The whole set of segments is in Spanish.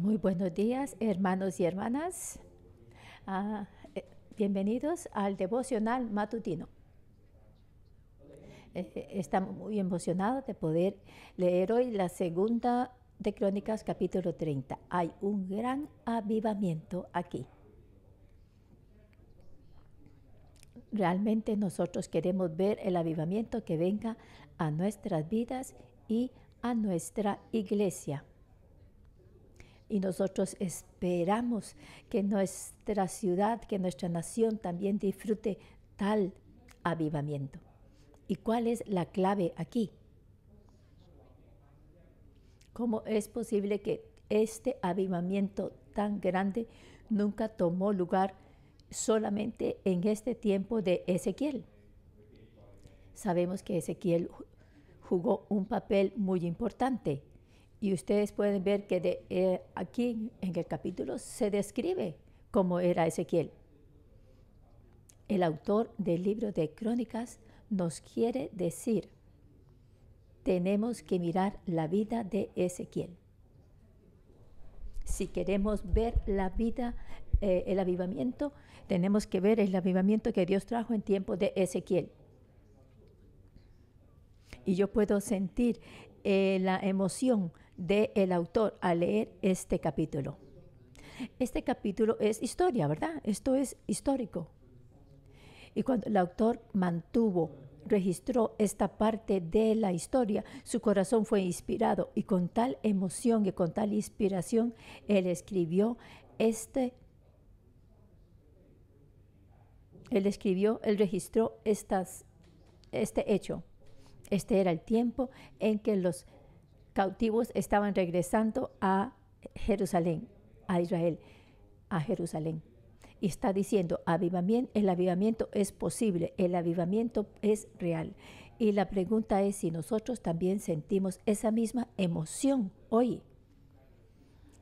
Muy buenos días, hermanos y hermanas. Ah, Bienvenidos al devocional matutino. Estamos muy emocionados de poder leer hoy la segunda de Crónicas, capítulo 30. Hay un gran avivamiento aquí. Realmente nosotros queremos ver el avivamiento que venga a nuestras vidas y a nuestra iglesia. Y nosotros esperamos que nuestra ciudad, que nuestra nación también disfrute tal avivamiento. ¿Y cuál es la clave aquí? ¿Cómo es posible que este avivamiento tan grande nunca tomó lugar solamente en este tiempo de Ezequiel? Sabemos que Ezequiel jugó un papel muy importante. Y ustedes pueden ver que aquí en el capítulo se describe cómo era Ezequiel. El autor del libro de Crónicas nos quiere decir, tenemos que mirar la vida de Ezequiel. Si queremos ver la vida, el avivamiento, tenemos que ver el avivamiento que Dios trajo en tiempo de Ezequiel. Y yo puedo sentir la emoción del autor al leer este capítulo. Este capítulo es historia, ¿verdad? Esto es histórico. Y cuando el autor registró esta parte de la historia, su corazón fue inspirado y con tal emoción y con tal inspiración, él registró este hecho. Este era el tiempo en que los cautivos estaban regresando a Jerusalén, a Israel, a Jerusalén. Y está diciendo, el avivamiento es posible, el avivamiento es real. Y la pregunta es si nosotros también sentimos esa misma emoción hoy.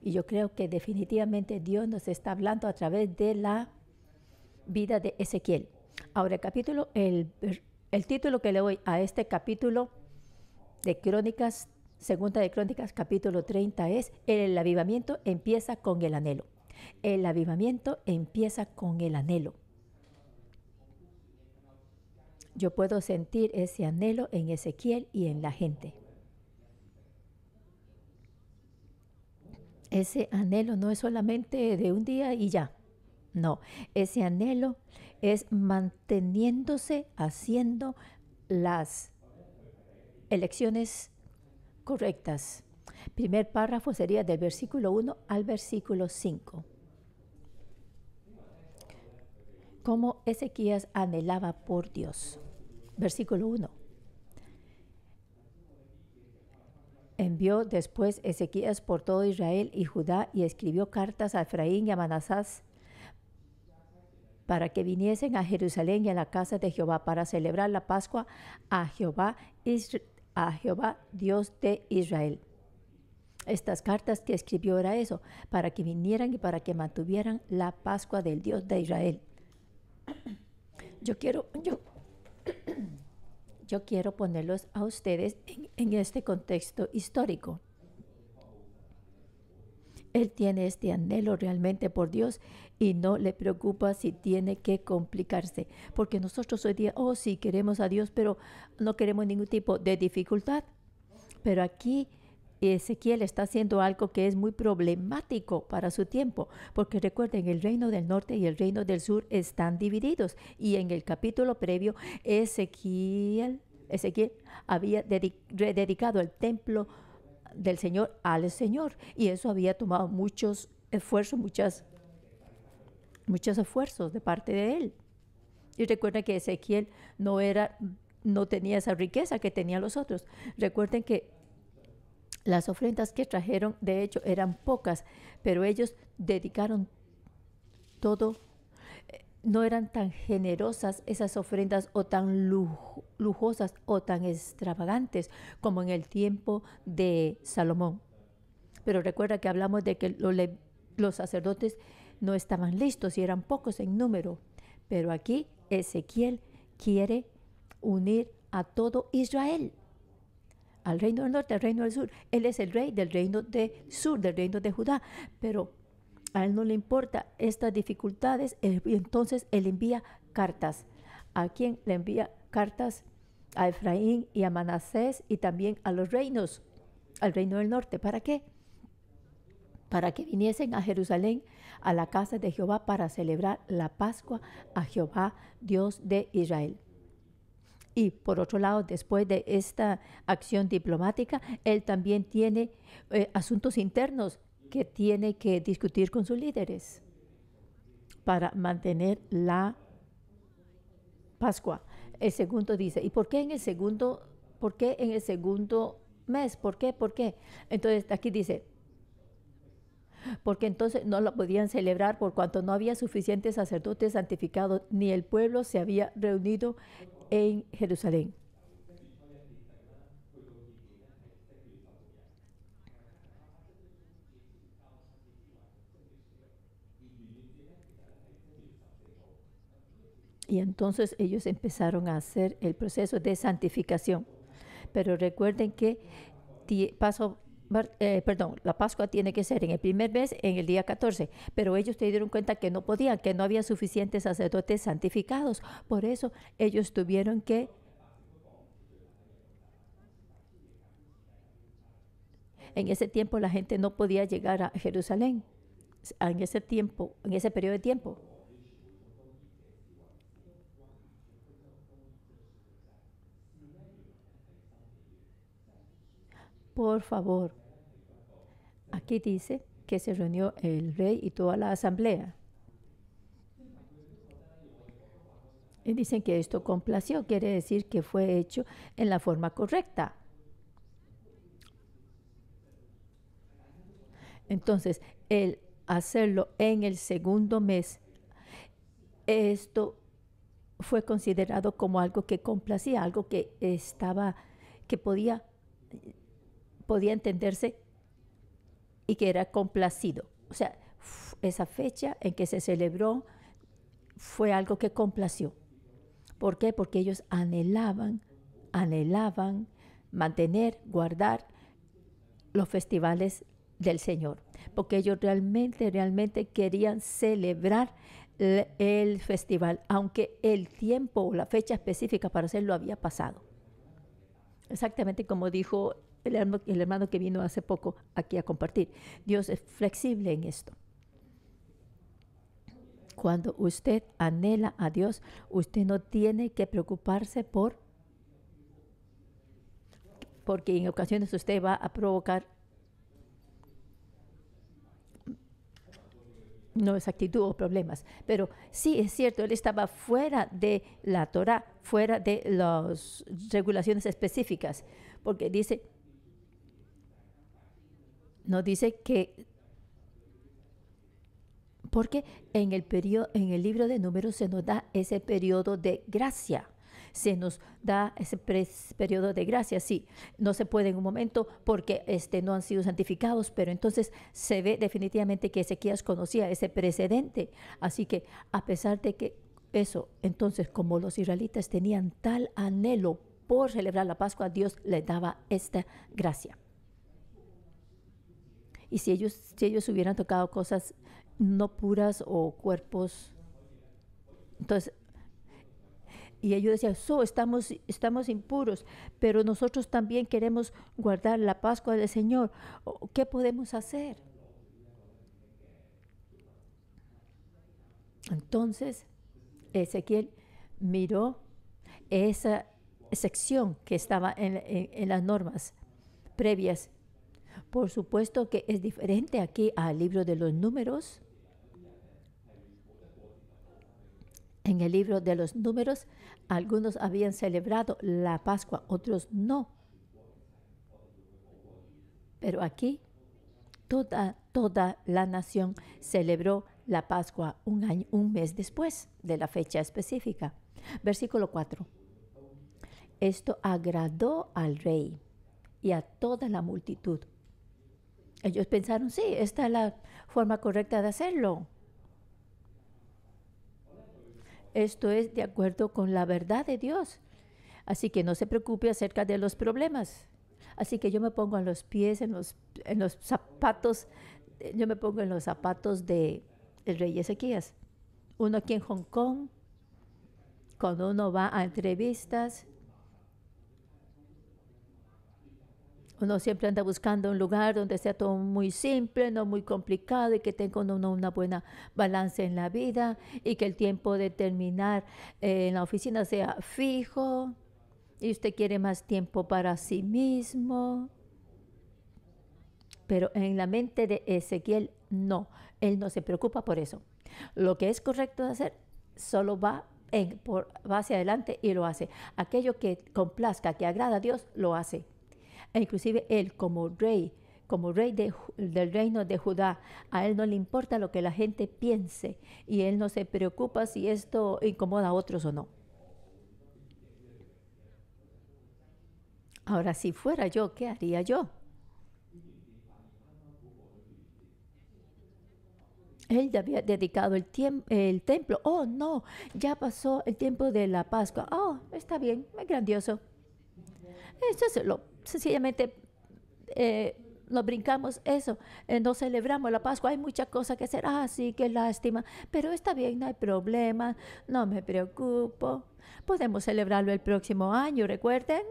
Y yo creo que definitivamente Dios nos está hablando a través de la vida de Ezequiel. Ahora, el título que le doy a este capítulo de Crónicas, segunda de Crónicas, capítulo 30 es el avivamiento empieza con el anhelo. El avivamiento empieza con el anhelo. Yo puedo sentir ese anhelo en Ezequiel y en la gente. Ese anhelo no es solamente de un día y ya. No, ese anhelo es manteniéndose haciendo las elecciones correctas. Primer párrafo sería del versículo 1 al versículo 5. Cómo Ezequías anhelaba por Dios. Versículo 1. Envió después Ezequías por todo Israel y Judá y escribió cartas a Efraín y a Manasés para que viniesen a Jerusalén y a la casa de Jehová para celebrar la Pascua a Jehová Dios de Israel. Estas cartas que escribió era eso, para que vinieran y para que mantuvieran la Pascua del Dios de Israel. Yo quiero ponerlos a ustedes en este contexto histórico. Él tiene este anhelo realmente por Dios y no le preocupa si tiene que complicarse. Porque nosotros hoy día, sí queremos a Dios, pero no queremos ningún tipo de dificultad. Pero aquí Ezequiel está haciendo algo que es muy problemático para su tiempo. Porque recuerden, el reino del norte y el reino del sur están divididos. Y en el capítulo previo, Ezequiel había rededicado el templo del Señor al Señor, y eso había tomado muchos esfuerzos, muchos esfuerzos de parte de él. Y recuerden que Ezequiel no tenía esa riqueza que tenían los otros. Recuerden que las ofrendas que trajeron, de hecho, eran pocas, pero ellos dedicaron todo. No eran tan generosas esas ofrendas o tan lujosas o tan extravagantes como en el tiempo de Salomón. Pero recuerda que hablamos de que los sacerdotes no estaban listos y eran pocos en número. Pero aquí Ezequiel quiere unir a todo Israel. al reino del norte, al reino del sur. Él es el rey del reino del sur, del reino de Judá. Pero a él no le importa estas dificultades. Y entonces él envía cartas. ¿A quién le envía cartas? A Efraín y a Manasés y también a los reinos, al reino del norte. ¿Para qué? Para que viniesen a Jerusalén, a la casa de Jehová, para celebrar la Pascua a Jehová, Dios de Israel. Y por otro lado, después de esta acción diplomática, él también tiene asuntos internos que tiene que discutir con sus líderes para mantener la Pascua. El segundo dice, ¿y por qué en el segundo mes? ¿Por qué? ¿Por qué? Entonces aquí dice, porque entonces no lo podían celebrar por cuanto no había suficientes sacerdotes santificados, ni el pueblo se había reunido en Jerusalén. Y entonces ellos empezaron a hacer el proceso de santificación. Pero recuerden que la Pascua tiene que ser en el primer mes, en el día 14. Pero ellos se dieron cuenta que no podían, que no había suficientes sacerdotes santificados. Por eso ellos tuvieron que en ese tiempo la gente no podía llegar a Jerusalén. En ese tiempo, en ese periodo de tiempo. Por favor, aquí dice que se reunió el rey y toda la asamblea. Y dicen que esto complació, quiere decir que fue hecho en la forma correcta. Entonces, el hacerlo en el segundo mes, esto fue considerado como algo que complacía, algo que podía entenderse y que era complacido. O sea, esa fecha en que se celebró fue algo que complació. ¿Por qué? Porque ellos anhelaban mantener, guardar los festivales del Señor. Porque ellos realmente querían celebrar el festival, aunque el tiempo o la fecha específica para hacerlo había pasado. Exactamente como dijo el hermano que vino hace poco aquí a compartir. Dios es flexible en esto. Cuando usted anhela a Dios, usted no tiene que preocuparse porque en ocasiones usted va a provocar no exactitud o problemas. Pero sí es cierto, él estaba fuera de la Torah, fuera de las regulaciones específicas, porque no dice que, porque en el libro de Números se nos da ese periodo de gracia. Se nos da ese periodo de gracia, sí, no se puede en un momento porque no han sido santificados, pero entonces se ve definitivamente que Ezequías conocía ese precedente. Así que a pesar de que eso, entonces como los israelitas tenían tal anhelo por celebrar la Pascua, Dios les daba esta gracia. Y si ellos hubieran tocado cosas no puras o cuerpos, entonces, y ellos decían, estamos impuros, pero nosotros también queremos guardar la Pascua del Señor. ¿Qué podemos hacer? Entonces, Ezequiel miró esa sección que estaba en las normas previas. Por supuesto que es diferente aquí al libro de los Números. En el libro de los Números, algunos habían celebrado la Pascua, otros no. Pero aquí, toda la nación celebró la Pascua un mes después de la fecha específica. Versículo 4. Esto agradó al rey y a toda la multitud. Ellos pensaron, sí, esta es la forma correcta de hacerlo. Esto es de acuerdo con la verdad de Dios. Así que no se preocupe acerca de los problemas. Así que yo me pongo en los pies, en los zapatos, yo me pongo en los zapatos de el rey Ezequías. Uno aquí en Hong Kong, cuando uno va a entrevistas, uno siempre anda buscando un lugar donde sea todo muy simple, no muy complicado y que tenga uno una buena balance en la vida y que el tiempo de terminar en la oficina sea fijo y usted quiere más tiempo para sí mismo. Pero en la mente de Ezequiel, no, él no se preocupa por eso. Lo que es correcto de hacer, solo va hacia adelante y lo hace. Aquello que complazca, que agrada a Dios, lo hace. E inclusive él como rey del reino de Judá, a él no le importa lo que la gente piense y él no se preocupa si esto incomoda a otros o no. Ahora, si fuera yo, ¿qué haría yo? Él ya había dedicado el templo. Oh, no, ya pasó el tiempo de la Pascua. Oh, está bien, es grandioso. Eso es sencillamente nos brincamos eso, no celebramos la Pascua, hay muchas cosas que hacer, sí, qué lástima, pero está bien, no hay problema, no me preocupo, podemos celebrarlo el próximo año, recuerden.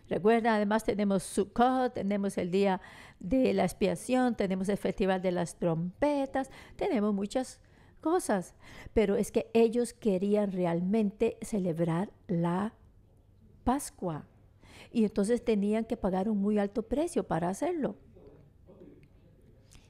Recuerda, además tenemos Sukkot, tenemos el día de la expiación, tenemos el festival de las trompetas, tenemos muchas cosas, pero es que ellos querían realmente celebrar la Pascua y entonces tenían que pagar un muy alto precio para hacerlo.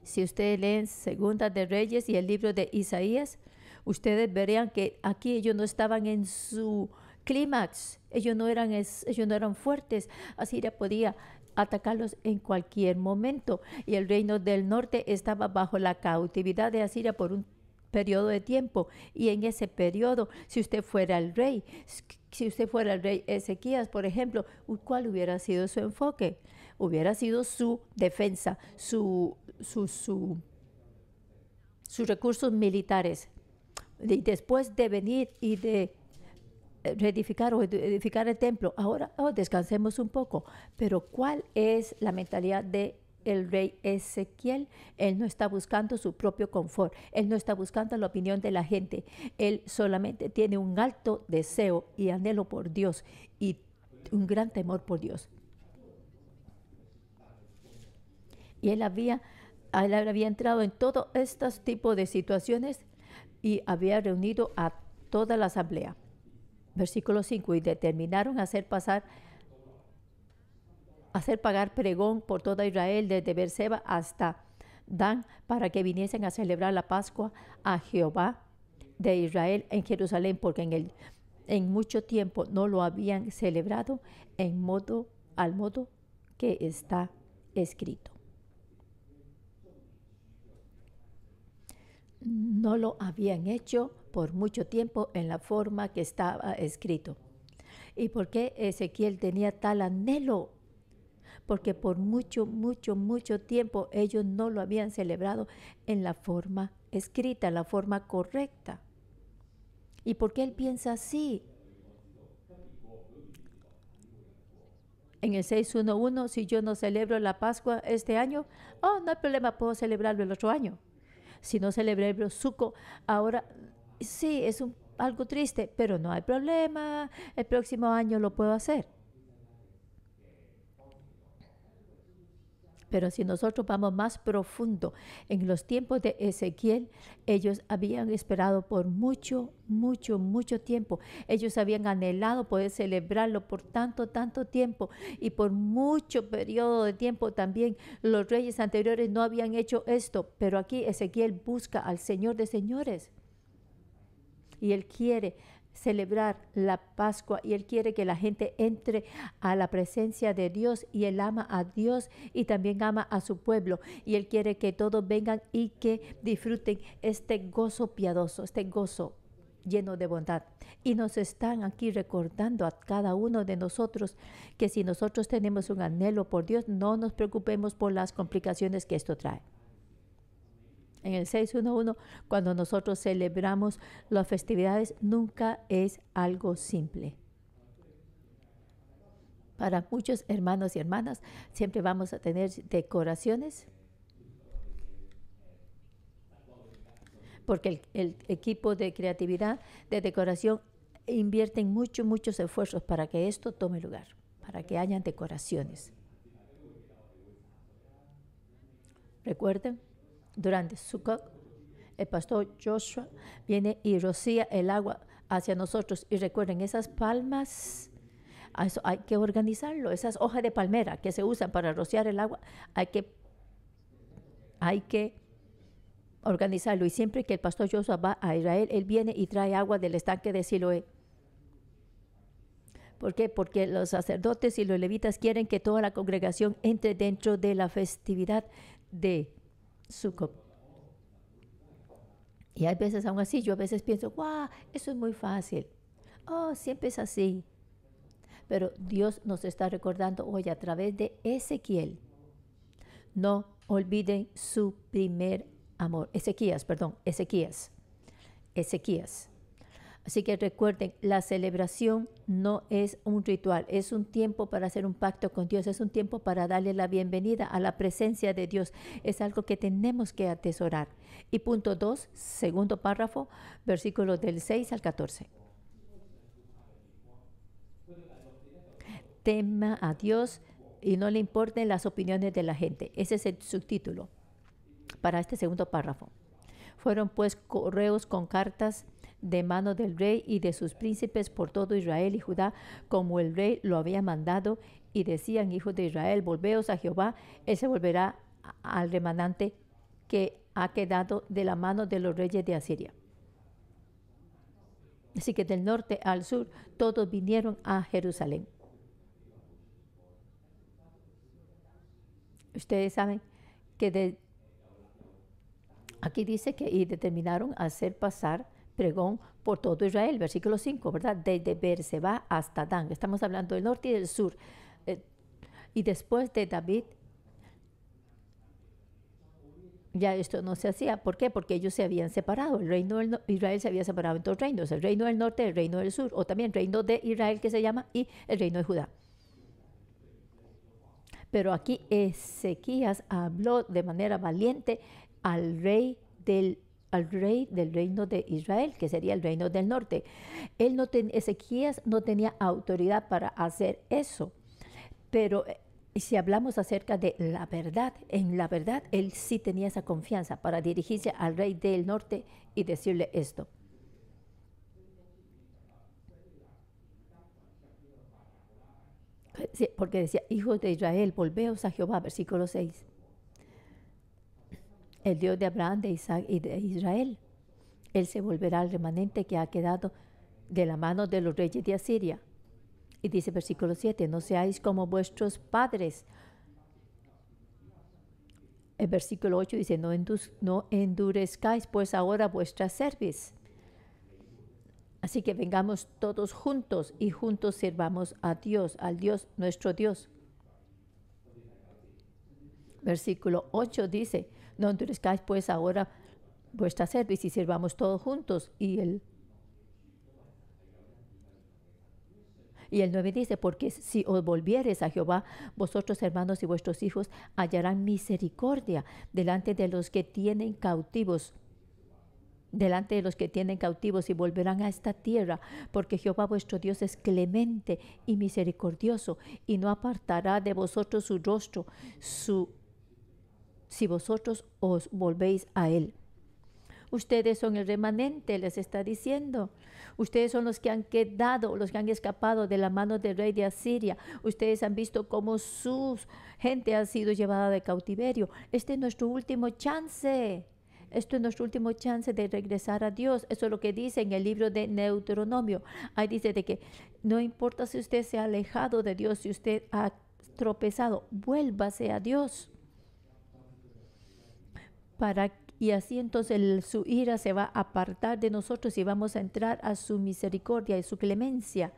Si ustedes leen Segunda de Reyes y el libro de Isaías, ustedes verían que aquí ellos no estaban en su clímax, ellos no eran fuertes. Asiria podía atacarlos en cualquier momento y el reino del norte estaba bajo la cautividad de Asiria por un periodo de tiempo, y en ese periodo, si usted fuera el rey Ezequías, por ejemplo, ¿cuál hubiera sido su enfoque? Hubiera sido su defensa, sus recursos militares. Y después de venir y de reedificar o edificar el templo, ahora descansemos un poco. Pero ¿cuál es la mentalidad de el rey Ezequiel? Él no está buscando su propio confort, él no está buscando la opinión de la gente, él solamente tiene un alto deseo y anhelo por Dios y un gran temor por Dios. Y él había entrado en todos estos tipos de situaciones y había reunido a toda la asamblea. Versículo 5, y determinaron hacer pagar pregón por toda Israel desde Beerseba hasta Dan para que viniesen a celebrar la Pascua a Jehová de Israel en Jerusalén, porque en mucho tiempo no lo habían celebrado al modo que está escrito. No lo habían hecho por mucho tiempo en la forma que estaba escrito. ¿Y por qué Ezequiel tenía tal anhelo? Porque por mucho tiempo ellos no lo habían celebrado en la forma escrita, en la forma correcta. ¿Y por qué él piensa así? En el 6.1.1, si yo no celebro la Pascua este año, no hay problema, puedo celebrarlo el otro año. Si no celebro Sukkot, ahora sí, es algo triste, pero no hay problema, el próximo año lo puedo hacer. Pero si nosotros vamos más profundo, en los tiempos de Ezequiel, ellos habían esperado por mucho tiempo. Ellos habían anhelado poder celebrarlo por tanto tiempo, y por mucho periodo de tiempo también los reyes anteriores no habían hecho esto. Pero aquí Ezequiel busca al Señor de señores y él quiere celebrar la Pascua y él quiere que la gente entre a la presencia de Dios, y él ama a Dios y también ama a su pueblo, y él quiere que todos vengan y que disfruten este gozo piadoso, este gozo lleno de bondad. Y nos están aquí recordando a cada uno de nosotros que si nosotros tenemos un anhelo por Dios, no nos preocupemos por las complicaciones que esto trae. En el 6.1.1, cuando nosotros celebramos las festividades, nunca es algo simple. Para muchos hermanos y hermanas, siempre vamos a tener decoraciones, porque el equipo de creatividad, de decoración, invierten muchos esfuerzos para que esto tome lugar, para que hayan decoraciones. Recuerden, durante Sukkot, el pastor Joshua viene y rocía el agua hacia nosotros. Y recuerden, esas palmas, eso hay que organizarlo. Esas hojas de palmera que se usan para rociar el agua, hay que organizarlo. Y siempre que el pastor Joshua va a Israel, él viene y trae agua del estanque de Siloé. ¿Por qué? Porque los sacerdotes y los levitas quieren que toda la congregación entre dentro de la festividad de Sukkot. Y hay veces aún así, yo a veces pienso, wow, eso es muy fácil. Oh, siempre es así. Pero Dios nos está recordando hoy a través de Ezequiel. No olviden su primer amor. Ezequías. Así que recuerden, la celebración no es un ritual, es un tiempo para hacer un pacto con Dios, es un tiempo para darle la bienvenida a la presencia de Dios. Es algo que tenemos que atesorar. Y punto 2, segundo párrafo, versículos del 6 al 14. Tema a Dios y no le importen las opiniones de la gente. Ese es el subtítulo para este segundo párrafo. Fueron pues correos con cartas de mano del rey y de sus príncipes por todo Israel y Judá, como el rey lo había mandado, y decían: hijos de Israel, volveos a Jehová, él se volverá al remanente que ha quedado de la mano de los reyes de Asiria. Así que del norte al sur todos vinieron a Jerusalén. Ustedes saben que aquí dice que y determinaron hacer pasar pregón por todo Israel, versículo 5, ¿verdad? Desde Beerseba hasta Dan. Estamos hablando del norte y del sur. Y después de David, ya esto no se hacía. ¿Por qué? Porque ellos se habían separado. El reino de Israel se había separado en dos reinos: el reino del norte y el reino del sur, o también el reino de Israel, que se llama, y el reino de Judá. Pero aquí Ezequías habló de manera valiente al rey del reino de Israel, que sería el reino del norte. Ezequías no tenía autoridad para hacer eso. Pero si hablamos acerca de la verdad, en la verdad, él sí tenía esa confianza para dirigirse al rey del norte y decirle esto. Sí, porque decía: hijos de Israel, volveos a Jehová, versículo 6. El Dios de Abraham, de Isaac y de Israel. Él se volverá al remanente que ha quedado de la mano de los reyes de Asiria. Y dice versículo 7, no seáis como vuestros padres. El versículo 8 dice, no endurezcáis pues ahora vuestra cerviz. Así que vengamos todos juntos y juntos sirvamos a Dios, al Dios, nuestro Dios. Versículo 8 dice, no endurezcáis pues ahora vuestra cerviz y sirvamos todos juntos. Y el 9 dice, porque si os volviereis a Jehová, vosotros hermanos y vuestros hijos hallarán misericordia delante de los que tienen cautivos, y volverán a esta tierra, porque Jehová vuestro Dios es clemente y misericordioso, y no apartará de vosotros su rostro, si vosotros os volvéis a él. Ustedes son el remanente, les está diciendo. Ustedes son los que han quedado, los que han escapado de la mano del rey de Asiria. Ustedes han visto cómo su gente ha sido llevada de cautiverio. Este es nuestro último chance. Esto es nuestro último chance de regresar a Dios. Eso es lo que dice en el libro de Deuteronomio. Ahí dice de que no importa si usted se ha alejado de Dios, si usted ha tropezado, vuélvase a Dios. Y así entonces su ira se va a apartar de nosotros y vamos a entrar a su misericordia y su clemencia.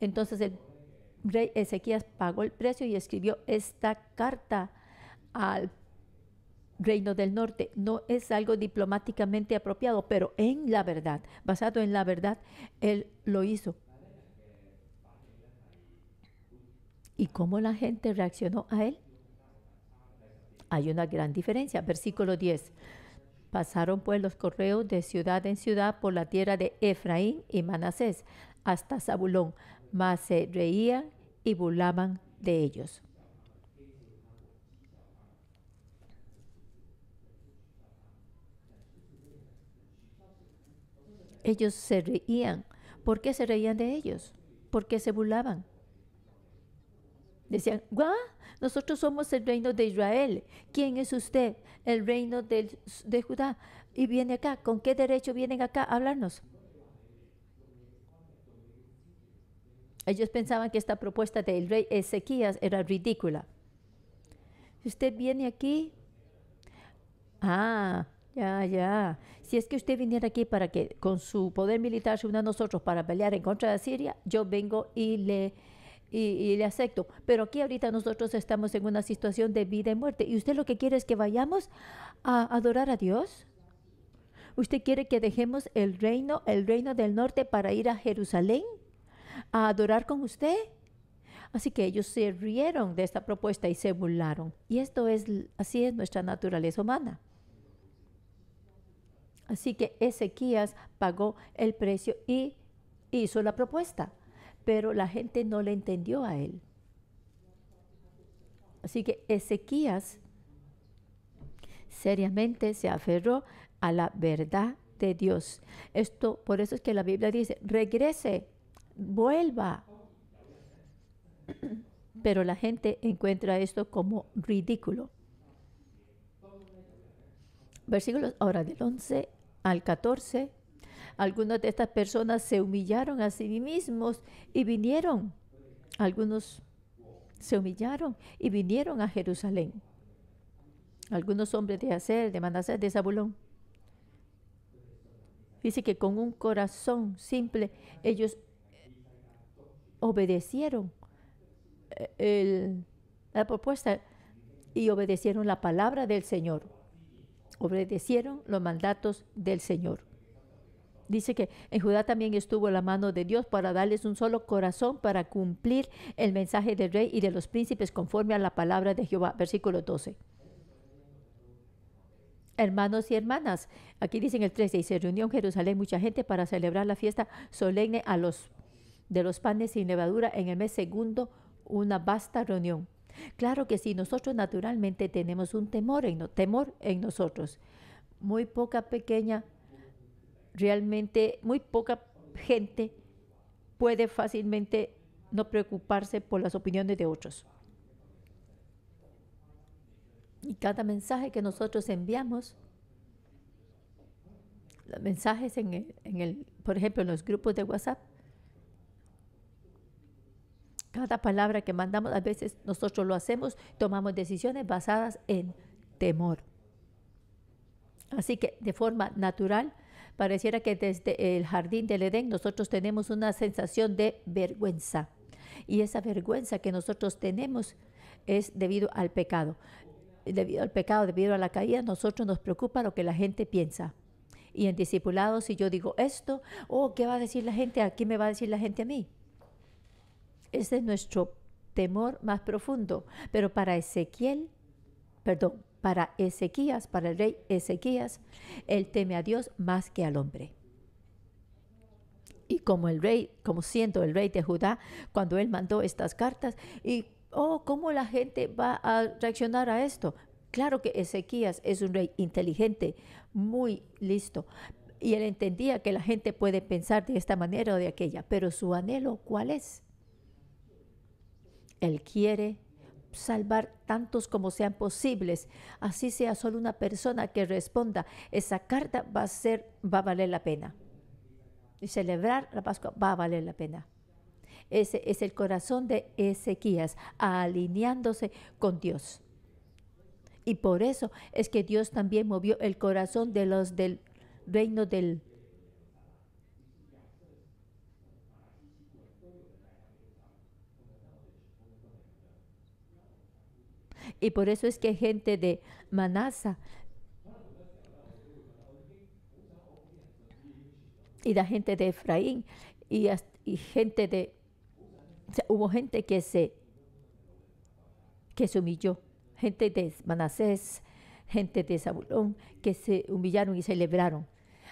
Entonces el rey Ezequías pagó el precio y escribió esta carta al reino del norte. No es algo diplomáticamente apropiado, pero en la verdad, basado en la verdad, él lo hizo. ¿Y cómo la gente reaccionó a él? Hay una gran diferencia. Versículo 10. Pasaron pues los correos de ciudad en ciudad por la tierra de Efraín y Manasés hasta Zabulón, mas se reían y burlaban de ellos. Ellos se reían. ¿Por qué se reían de ellos? ¿Por qué se burlaban? Decían, ¿ah? Nosotros somos el reino de Israel. ¿Quién es usted? El reino de Judá. Y viene acá. ¿Con qué derecho vienen acá a hablarnos? Ellos pensaban que esta propuesta del rey Ezequías era ridícula. Usted viene aquí. Ya. Si es que usted viniera aquí para que con su poder militar se una a nosotros para pelear en contra de Siria, yo vengo y le acepto. Pero aquí ahorita nosotros estamos en una situación de vida y muerte. ¿Y usted lo que quiere es que vayamos a adorar a Dios? ¿Usted quiere que dejemos el reino del norte para ir a Jerusalén a adorar con usted? Así que ellos se rieron de esta propuesta y se burlaron. Y así es nuestra naturaleza humana. Así que Ezequías pagó el precio y hizo la propuesta, pero la gente no le entendió a él. Así que Ezequías seriamente se aferró a la verdad de Dios. Por eso es que la Biblia dice, regrese, vuelva. Pero la gente encuentra esto como ridículo. Versículos ahora del 11 al 14. Algunas de estas personas se humillaron a sí mismos y vinieron. Algunos se humillaron y vinieron a Jerusalén. Algunos hombres de Aser, de Manasés, de Zabulón. Dice que con un corazón simple ellos obedecieron la propuesta y obedecieron la palabra del Señor. Obedecieron los mandatos del Señor. Dice que en Judá también estuvo la mano de Dios para darles un solo corazón para cumplir el mensaje del rey y de los príncipes conforme a la palabra de Jehová. Versículo 12. Hermanos y hermanas, aquí dicen el 13, y se reunió en Jerusalén mucha gente para celebrar la fiesta solemne de los panes sin levadura en el mes segundo, una vasta reunión. Claro que sí, nosotros naturalmente tenemos un temor en nosotros. Muy poca gente puede fácilmente no preocuparse por las opiniones de otros. Y cada mensaje que nosotros enviamos, los mensajes por ejemplo, en los grupos de WhatsApp, cada palabra que mandamos, a veces nosotros lo hacemos, tomamos decisiones basadas en temor. Así que de forma natural, pareciera que desde el jardín del Edén nosotros tenemos una sensación de vergüenza. Y esa vergüenza que nosotros tenemos es debido al pecado. Debido a la caída, nosotros nos preocupa lo que la gente piensa. Y en discipulado, si yo digo esto, ¿qué va a decir la gente? ¿A qué me va a decir la gente a mí? Ese es nuestro temor más profundo. Pero para Ezequías, para el rey Ezequías, él teme a Dios más que al hombre. Y como siendo el rey de Judá, cuando él mandó estas cartas, ¿cómo la gente va a reaccionar a esto? Claro que Ezequías es un rey inteligente, muy listo. Y él entendía que la gente puede pensar de esta manera o de aquella, pero su anhelo, ¿cuál es? Él quiere salvar tantos como sean posibles, así sea solo una persona que responda, esa carta va a valer la pena. Y celebrar la Pascua va a valer la pena. Ese es el corazón de Ezequías, alineándose con Dios. Y por eso es que Dios también movió el corazón de los del reino del Y por eso es que gente de Manasa y la gente de Efraín y gente hubo gente que se que se humilló, gente de Manasés, gente de Zabulón, que se humillaron y celebraron.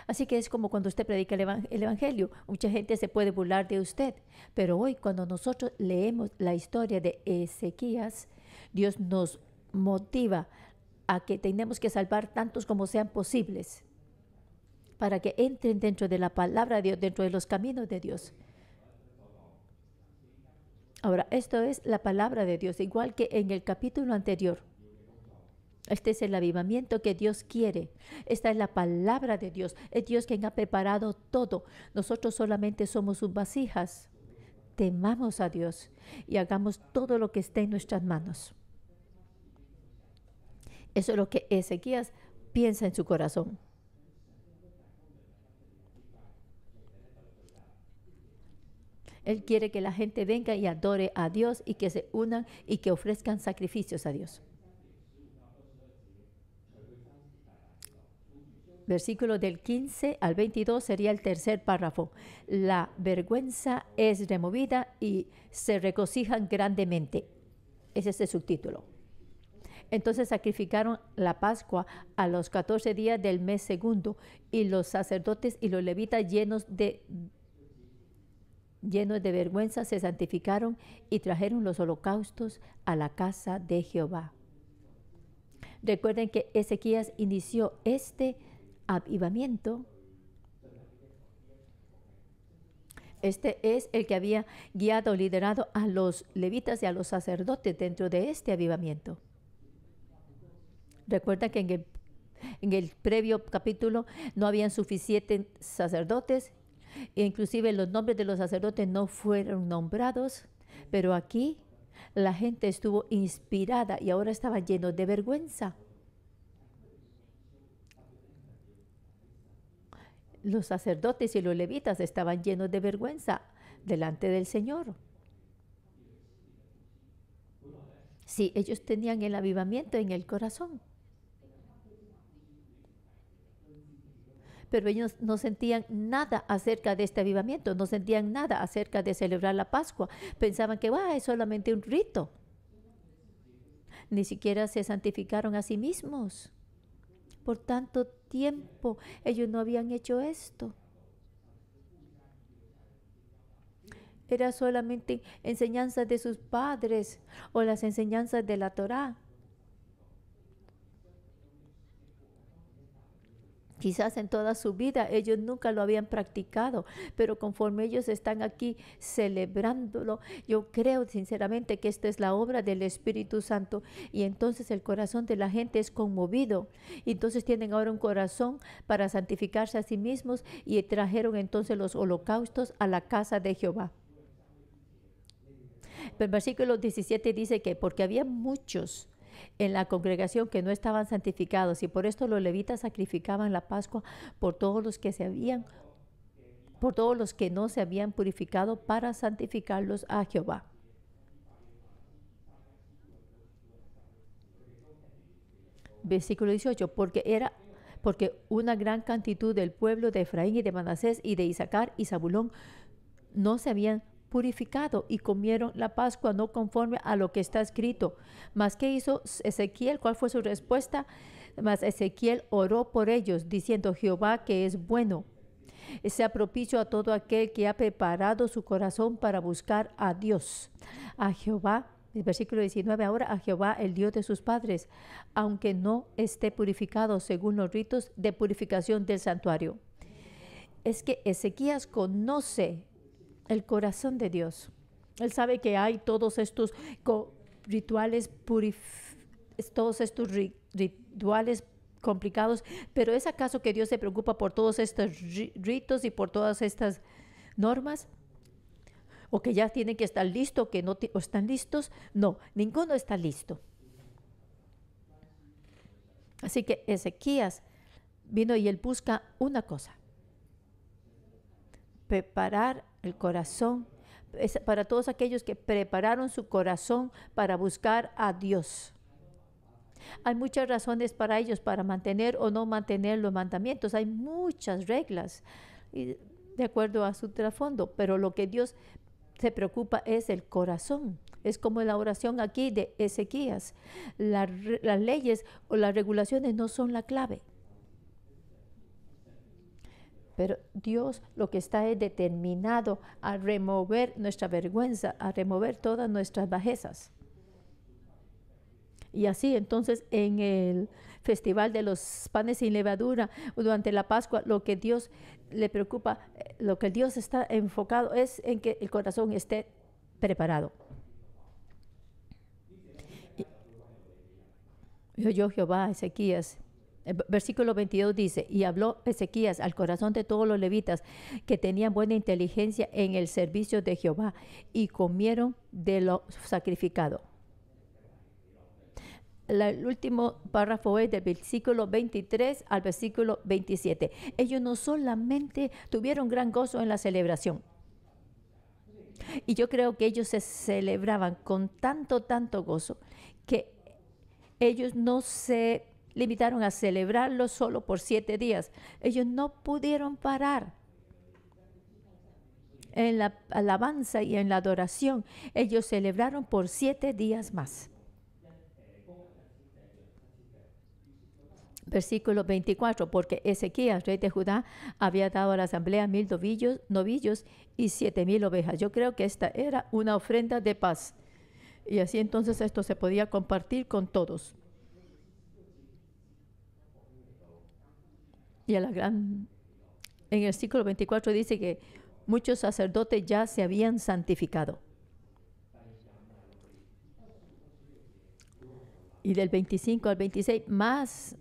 Así que es como cuando usted predica el Evangelio. Mucha gente se puede burlar de usted, pero hoy cuando nosotros leemos la historia de Ezequías, Dios nos motiva a que tenemos que salvar tantos como sean posibles para que entren dentro de la palabra de Dios, dentro de los caminos de Dios. Ahora, esto es la palabra de Dios, igual que en el capítulo anterior. Este es el avivamiento que Dios quiere. Esta es la palabra de Dios. Es Dios quien ha preparado todo. Nosotros solamente somos sus vasijas. Temamos a Dios y hagamos todo lo que esté en nuestras manos. Eso es lo que Ezequías piensa en su corazón. Él quiere que la gente venga y adore a Dios y que se unan y que ofrezcan sacrificios a Dios. Versículo del 15 al 22 sería el tercer párrafo. La vergüenza es removida y se regocijan grandemente. Ese es el subtítulo. Entonces sacrificaron la Pascua a los 14 días del mes segundo, y los sacerdotes y los levitas llenos de vergüenza se santificaron y trajeron los holocaustos a la casa de Jehová. Recuerden que Ezequías inició este avivamiento. Este es el que había guiado, liderado a los levitas y a los sacerdotes dentro de este avivamiento. Recuerda que en el previo capítulo no habían suficientes sacerdotes, e inclusive los nombres de los sacerdotes no fueron nombrados, pero aquí la gente estuvo inspirada y ahora estaban llenos de vergüenza. Los sacerdotes y los levitas estaban llenos de vergüenza delante del Señor. Sí, ellos tenían el avivamiento en el corazón, pero ellos no sentían nada acerca de este avivamiento, no sentían nada acerca de celebrar la Pascua. Pensaban que es solamente un rito. Ni siquiera se santificaron a sí mismos. Por tanto tiempo ellos no habían hecho esto. Era solamente enseñanzas de sus padres o las enseñanzas de la Torá. Quizás en toda su vida ellos nunca lo habían practicado, pero conforme ellos están aquí celebrándolo, yo creo sinceramente que esta es la obra del Espíritu Santo, y entonces el corazón de la gente es conmovido. Y entonces tienen ahora un corazón para santificarse a sí mismos, y trajeron entonces los holocaustos a la casa de Jehová. Pero el versículo 17 dice que porque había muchos en la congregación que no estaban santificados, y por esto los levitas sacrificaban la Pascua por todos los que no se habían purificado, para santificarlos a Jehová. Versículo 18, porque una gran cantidad del pueblo de Efraín y de Manasés y de Isaacar y Zabulón no se habían purificado y comieron la Pascua no conforme a lo que está escrito. Mas ¿qué hizo Ezequiel? ¿Cuál fue su respuesta? Mas Ezequiel oró por ellos, diciendo: Jehová, que es bueno, sea propicio a todo aquel que ha preparado su corazón para buscar a Dios. A Jehová, el versículo 19, ahora a Jehová, el Dios de sus padres, aunque no esté purificado según los ritos de purificación del santuario. Es que Ezequías conoce el corazón de Dios. Él sabe que hay todos estos rituales complicados, pero ¿es acaso que Dios se preocupa por todos estos ritos y por todas estas normas? ¿O que ya tienen que estar listos, que no están listos? No, ninguno está listo. Así que Ezequías vino y él busca una cosa: preparar el corazón para todos aquellos que prepararon su corazón para buscar a Dios. Hay muchas razones para ellos, para mantener o no mantener los mandamientos. Hay muchas reglas de acuerdo a su trasfondo, pero lo que Dios se preocupa es el corazón. Es como la oración aquí de Ezequías. Las leyes o las regulaciones no son la clave. Pero Dios lo que está es determinado a remover nuestra vergüenza, a remover todas nuestras bajezas. Y así entonces en el festival de los panes sin levadura, durante la Pascua, lo que Dios le preocupa, lo que Dios está enfocado es en que el corazón esté preparado. Y oyó Jehová a Ezequías. El versículo 22 dice, y habló Ezequías al corazón de todos los levitas que tenían buena inteligencia en el servicio de Jehová y comieron de lo sacrificado. El último párrafo es del versículo 23 al versículo 27. Ellos no solamente tuvieron gran gozo en la celebración, y yo creo que ellos se celebraban con tanto gozo que ellos no se limitaron a celebrarlo solo por 7 días. Ellos no pudieron parar en la alabanza y en la adoración. Ellos celebraron por 7 días más. Versículo 24, porque Ezequías, rey de Judá, había dado a la asamblea 1000 novillos y 7000 ovejas. Yo creo que esta era una ofrenda de paz. Y así entonces esto se podía compartir con todos. Y en el versículo 24 dice que muchos sacerdotes ya se habían santificado. Y del 25 al 26 más.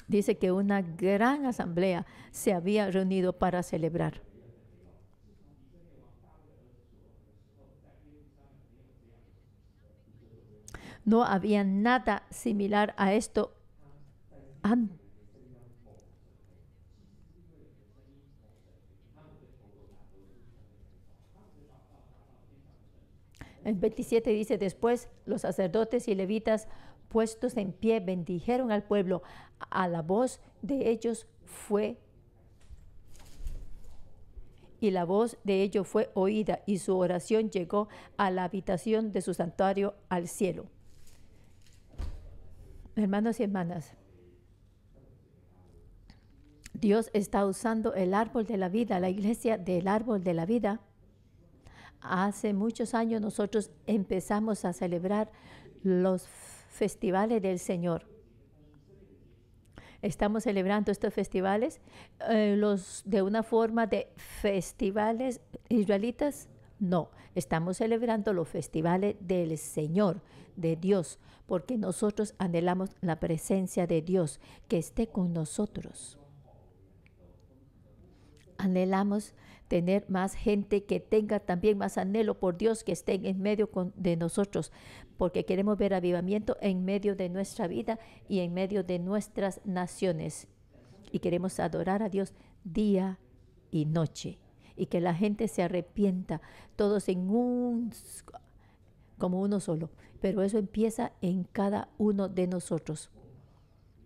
Dice que una gran asamblea se había reunido para celebrar. No había nada similar a esto antes. El 27 dice, después los sacerdotes y levitas puestos en pie bendijeron al pueblo. A la voz de ellos fue oída, y su oración llegó a la habitación de su santuario al cielo. Hermanos y hermanas, Dios está usando el árbol de la vida, la iglesia del árbol de la vida. Hace muchos años nosotros empezamos a celebrar los festivales del Señor. Estamos celebrando estos festivales de una forma de festivales israelitas. No, estamos celebrando los festivales del Señor, de Dios, porque nosotros anhelamos la presencia de Dios, que esté con nosotros. Anhelamos tener más gente que tenga también más anhelo por Dios, que estén en medio de nosotros, porque queremos ver avivamiento en medio de nuestra vida y en medio de nuestras naciones. Y queremos adorar a Dios día y noche, y que la gente se arrepienta, todos como uno solo. Pero eso empieza en cada uno de nosotros.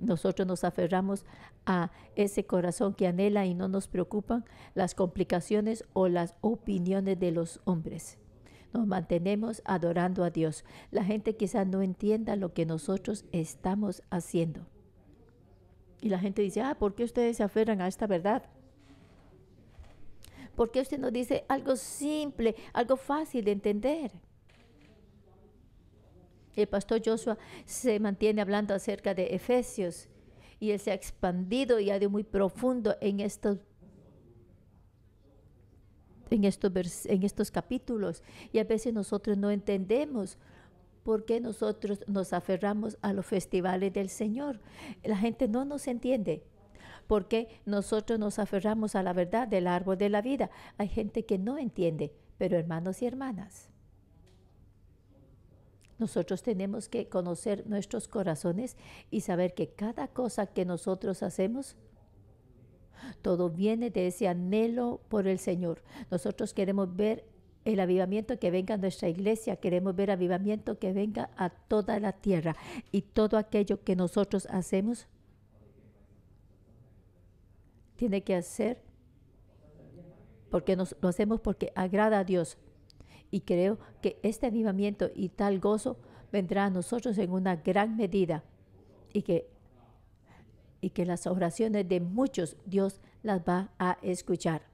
Nosotros nos aferramos a ese corazón que anhela y no nos preocupan las complicaciones o las opiniones de los hombres. Nos mantenemos adorando a Dios. La gente quizás no entienda lo que nosotros estamos haciendo. Y la gente dice, ¿por qué ustedes se aferran a esta verdad? ¿Por qué usted nos dice algo simple, algo fácil de entender? El pastor Joshua se mantiene hablando acerca de Efesios, y él se ha expandido y ha ido muy profundo en estos capítulos, y a veces nosotros no entendemos por qué nosotros nos aferramos a los festivales del Señor. La gente no nos entiende. ¿Por qué nosotros nos aferramos a la verdad del árbol de la vida? Hay gente que no entiende, pero hermanos y hermanas, nosotros tenemos que conocer nuestros corazones y saber que cada cosa que nosotros hacemos, todo viene de ese anhelo por el Señor. Nosotros queremos ver el avivamiento que venga a nuestra iglesia, queremos ver avivamiento que venga a toda la tierra, y todo aquello que nosotros hacemos tiene que hacer porque lo hacemos porque agrada a Dios. Y creo que este avivamiento y tal gozo vendrá a nosotros en una gran medida, y que las oraciones de muchos Dios las va a escuchar.